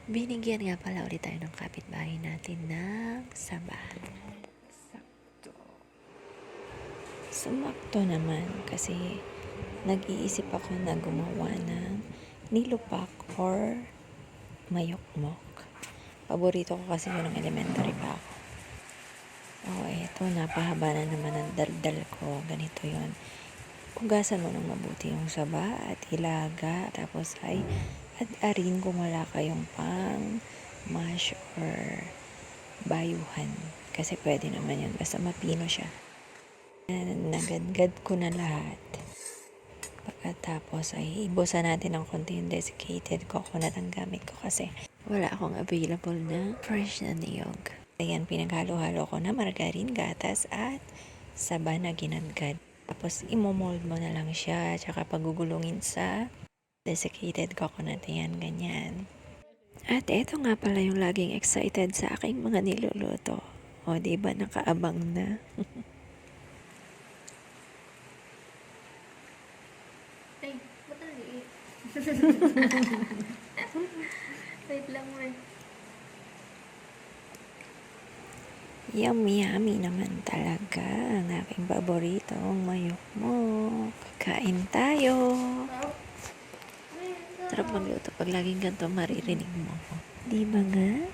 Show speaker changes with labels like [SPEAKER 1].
[SPEAKER 1] Binigyan nga pala ulit tayo ng kapitbahay natin ng saba. Sakto. Sumakto naman kasi nag-iisip ako na gumawa ng nilupak or mayokmok. Paborito ko kasi yun ng elementary pa ako. Eto, napahaba na naman ang daldal ko. Ganito yun. Hugasan mo ng mabuti yung saba at ilaga. Tapos ay ad-arin kung wala kayong pang mash or bayuhan. Kasi pwede naman yun. Basta mapino siya. Nagadgad ko na lahat. Pagkatapos ay ibusan natin ng konti yung desiccated coconut ang gamit ko kasi wala akong available na fresh na niyog. Ayan, pinaghalo-halo ko na margarine, gatas at saba na ginadgad. Tapos imomold mo na lang siya tsaka pagugulungin sa desiccated coconut. Ayan, ganyan. At eto nga pala yung laging excited sa aking mga niluluto. O, diba nakaabang na?
[SPEAKER 2] Ay, ba't ang liit? Wait lang mo eh.
[SPEAKER 1] Yummy naman talaga ang aking paboritong mayokmok. Kain tayo. Sarap magluto pag laging ganito maririnig mo. Di ba nga?